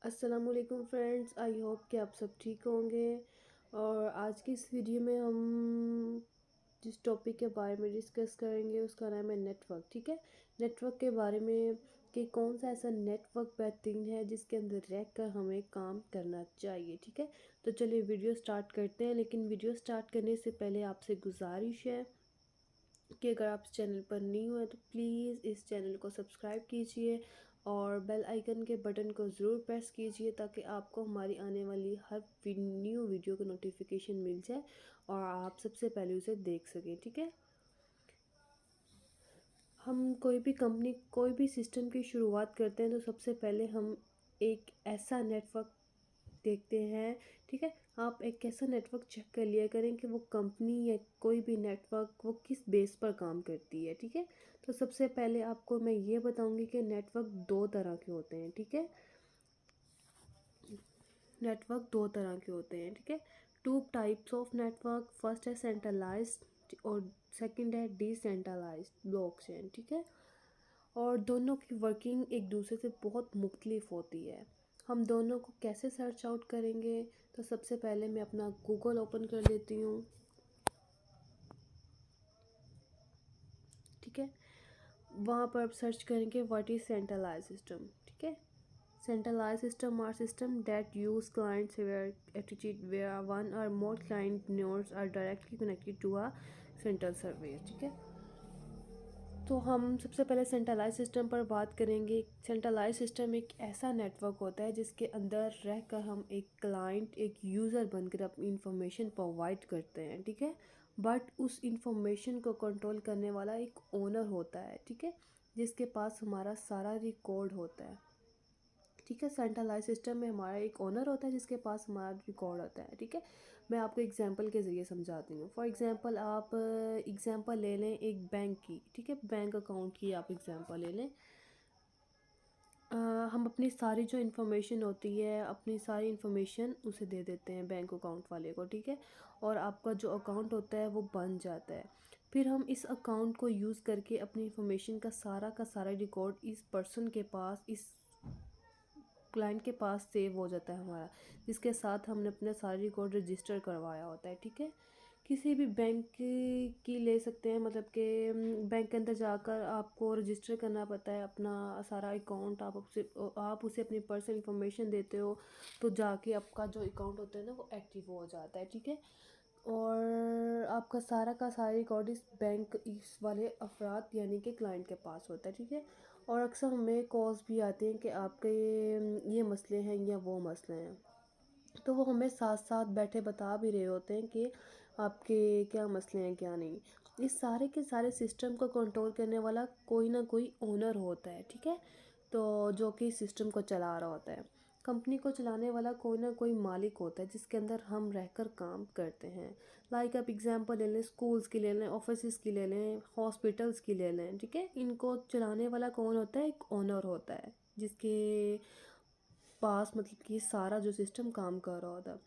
अस्सलामुअलैकुम friends, I hope कि आप सब ठीक होंगे। और आज की इस वीडियो में हम जिस टॉपिक के बारे में डिस्कस करेंगे उसका नाम है नेटवर्क। ठीक है, नेटवर्क के बारे में कि कौन सा ऐसा नेटवर्क बेहतरीन है जिसके अंदर रह कर हमें काम करना चाहिए। ठीक है, तो चलिए वीडियो स्टार्ट करते हैं। लेकिन वीडियो स्टार्ट करने से पहले आपसे गुजारिश है कि अगर आप इस चैनल पर न्यू हैं तो प्लीज़ इस चैनल को सब्सक्राइब कीजिए और बेल आइकन के बटन को ज़रूर प्रेस कीजिए ताकि आपको हमारी आने वाली हर न्यू वीडियो का नोटिफिकेशन मिल जाए और आप सबसे पहले उसे देख सकें। ठीक है, हम कोई भी कंपनी कोई भी सिस्टम की शुरुआत करते हैं तो सबसे पहले हम एक ऐसा नेटवर्क देखते हैं। ठीक है, आप एक ऐसा नेटवर्क चेक कर लिया करें कि वो कंपनी या कोई भी नेटवर्क वो किस बेस पर काम करती है। ठीक है, तो सबसे पहले आपको मैं ये बताऊंगी कि नेटवर्क दो तरह के होते हैं। ठीक है, नेटवर्क दो तरह के होते हैं। ठीक है, two types of network, first है सेंट्रलाइज्ड और सेकंड है डिसेंट्रलाइज्ड ब्लॉकचेन। ठीक है, और दोनों की वर्किंग एक दूसरे से बहुत मुख्तलिफ होती है। हम दोनों को कैसे सर्च आउट करेंगे, तो सबसे पहले मैं अपना गूगल ओपन कर लेती हूँ। ठीक है, वहाँ पर आप सर्च करेंगे व्हाट इज़ सेंट्रलाइज सिस्टम। ठीक है, centralized system are system that use clients where one or more client nodes are directly connected to a central server। ठीक है, तो हम सबसे पहले सेंट्रलाइज सिस्टम पर बात करेंगे। सेंट्रलाइज सिस्टम एक ऐसा नेटवर्क होता है जिसके अंदर रहकर हम एक क्लाइंट एक यूज़र बनकर अपनी इंफॉर्मेशन प्रोवाइड करते हैं। ठीक है, बट उस इंफॉर्मेशन को कंट्रोल करने वाला एक ओनर होता है। ठीक है, जिसके पास हमारा सारा रिकॉर्ड होता है। ठीक है, सेंट्रलाइज सिस्टम में हमारा एक ओनर होता है जिसके पास हमारा रिकॉर्ड होता है। ठीक है, मैं आपको एग्जांपल के ज़रिए समझाती हूँ। फॉर एग्जांपल आप एग्जांपल ले लें एक बैंक की। ठीक है, बैंक अकाउंट की आप एग्जांपल ले लें। हम अपनी सारी जो इन्फॉर्मेशन होती है अपनी सारी इन्फॉर्मेशन उसे दे देते हैं बैंक अकाउंट वाले को। ठीक है, और आपका जो अकाउंट होता है वो बन जाता है। फिर हम इस अकाउंट को यूज़ करके अपनी इन्फॉर्मेशन का सारा रिकॉर्ड इस पर्सन के पास इस क्लाइंट के पास सेव हो जाता है हमारा, जिसके साथ हमने अपना सारा रिकॉर्ड रजिस्टर करवाया होता है। ठीक है, किसी भी बैंक की ले सकते हैं, मतलब कि बैंक के अंदर जाकर आपको रजिस्टर करना पड़ता है अपना सारा अकाउंट। आप उसे अपनी पर्सनल इंफॉर्मेशन देते हो तो जाके आपका जो अकाउंट होता है ना वो एक्टिव हो जाता है। ठीक है, और आपका सारा का सारा रिकॉर्ड इस बैंक इस वाले अफराद यानी कि क्लाइंट के पास होता है। ठीक है, और अक्सर हमें कॉल्स भी आते हैं कि आपके ये मसले हैं या वो मसले हैं, तो वो हमें साथ साथ बैठे बता भी रहे होते हैं कि आपके क्या मसले हैं क्या नहीं। इस सारे के सारे सिस्टम को कंट्रोल करने वाला कोई ना कोई ओनर होता है। ठीक है, तो जो कि सिस्टम को चला रहा होता है। कंपनी को चलाने वाला कोई ना कोई मालिक होता है जिसके अंदर हम रहकर काम करते हैं। लाइक आप एग्जांपल ले लें, स्कूल्स की ले लें, ऑफिस की ले लें, हॉस्पिटल्स की ले लें। ठीक है, इनको चलाने वाला कौन होता है? एक ओनर होता है जिसके पास मतलब कि सारा जो सिस्टम काम कर रहा होता है।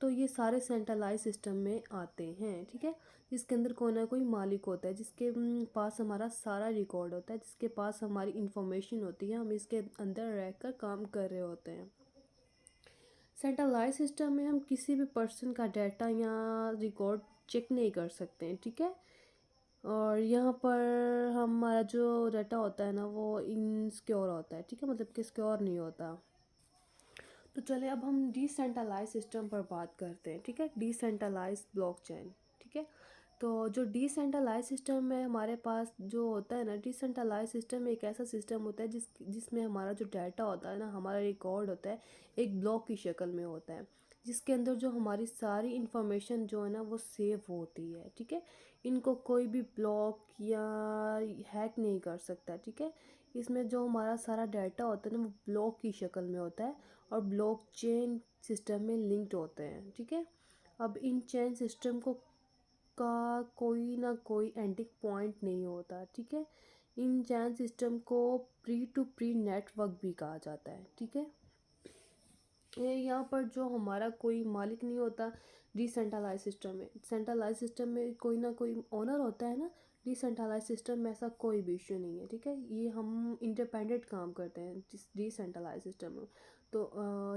तो ये सारे सेंट्रलाइज सिस्टम में आते हैं। ठीक है, जिसके अंदर कोई ना कोई मालिक होता है जिसके पास हमारा सारा रिकॉर्ड होता है, जिसके पास हमारी इंफॉर्मेशन होती है, हम इसके अंदर रहकर काम कर रहे होते हैं। सेंट्रलाइज सिस्टम में हम किसी भी पर्सन का डाटा या रिकॉर्ड चेक नहीं कर सकते हैं। ठीक है, और यहाँ पर हमारा जो डाटा होता है ना वो इनसिक्योर होता है। ठीक है, मतलब कि सिक्योर नहीं होता। तो चले अब हम डिसेंट्रलाइज सिस्टम पर बात करते हैं। ठीक है, डिसेंट्रलाइज ब्लॉकचेन। ठीक है, तो जो डिसेंट्रलाइज सिस्टम में हमारे पास जो होता है ना, डिसेंट्रलाइज सिस्टम एक ऐसा सिस्टम होता है जिसमें हमारा जो डाटा होता है ना, हमारा रिकॉर्ड होता है एक ब्लॉक की शक्ल में होता है, जिसके अंदर जो हमारी सारी इंफॉर्मेशन जो है ना वो सेव होती है। ठीक है, इनको कोई भी ब्लॉक या हैक नहीं कर सकता। ठीक है, इसमें जो हमारा सारा डाटा होता है ना वो ब्लॉक की शक्ल में होता है और ब्लॉकचेन सिस्टम में लिंक्ड होते हैं। ठीक है, अब इन चेन सिस्टम को का कोई ना कोई एंडिंग पॉइंट नहीं होता। ठीक है, इन चैन सिस्टम को प्री टू प्री नेटवर्क भी कहा जाता है। ठीक है, ये यहाँ पर जो हमारा कोई मालिक नहीं होता डिसेंट्रलाइज सिस्टम में। सेंट्रलाइज सिस्टम में कोई ना कोई ओनर होता है ना, डिसेंट्रलाइज सिस्टम में ऐसा कोई भी इशू नहीं है, ठीक है। ये हम इंडिपेंडेंट काम करते हैं डिसेंट्रलाइज सिस्टम में। तो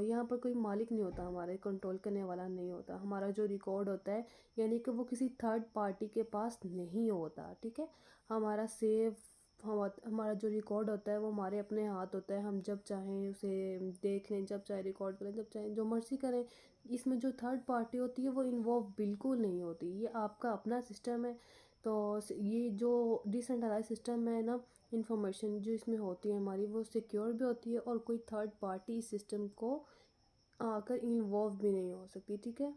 यहाँ पर कोई मालिक नहीं होता, हमारे कंट्रोल करने वाला नहीं होता। हमारा जो रिकॉर्ड होता है यानी कि वो किसी थर्ड पार्टी के पास नहीं होता, ठीक है। हमारा सेव हमारा जो रिकॉर्ड होता है वो हमारे अपने हाथ होता है। हम जब चाहें उसे देख लें, जब चाहे रिकॉर्ड करें, जब चाहें जो मर्ज़ी करें। इसमें जो थर्ड पार्टी होती है वो इन्वॉल्व बिल्कुल नहीं होती। ये आपका अपना सिस्टम है। तो ये जो डिसेंट्रलाइज सिस्टम है ना, इंफॉर्मेशन जो इसमें होती है हमारी वो सिक्योर भी होती है और कोई थर्ड पार्टी इस सिस्टम को आकर इन्वॉल्व भी नहीं हो सकती, ठीक है।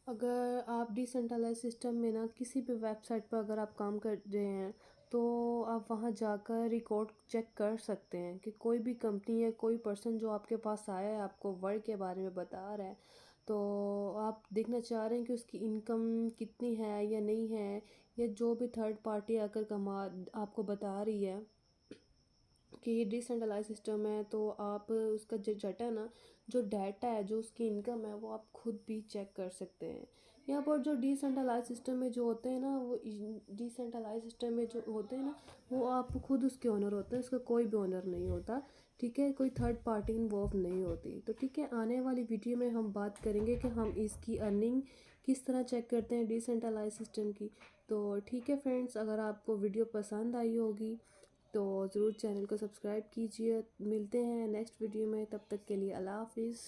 अगर आप डिसेंट्रलाइज सिस्टम में ना किसी भी वेबसाइट पर अगर आप काम कर रहे हैं तो आप वहां जाकर रिकॉर्ड चेक कर सकते हैं कि कोई भी कंपनी या कोई पर्सन जो आपके पास आया है आपको वर्क के बारे में बता रहा है, तो आप देखना चाह रहे हैं कि उसकी इनकम कितनी है या नहीं है, या जो भी थर्ड पार्टी आकर कमा आपको बता रही है कि ये डिसेंट्रलाइज सिस्टम है, तो आप उसका जो डाटा है ना, जो डाटा है, जो उसकी इनकम है, वो आप खुद भी चेक कर सकते हैं। यहाँ पर जो डिसेंट्रलाइज सिस्टम में जो होते हैं ना, वो डिसेंट्रलाइज सिस्टम में जो होते हैं ना, वो आप खुद उसके ओनर होते हैं, उसका कोई भी ओनर नहीं होता, ठीक है। कोई थर्ड पार्टी इन्वॉल्व नहीं होती। तो ठीक है, आने वाली वीडियो में हम बात करेंगे कि हम इसकी अर्निंग किस तरह चेक करते हैं डिसेंट्रलाइज सिस्टम की। तो ठीक है फ्रेंड्स, अगर आपको वीडियो पसंद आई होगी तो ज़रूर चैनल को सब्सक्राइब कीजिए। मिलते हैं नेक्स्ट वीडियो में, तब तक के लिए अल्लाह हाफिज़।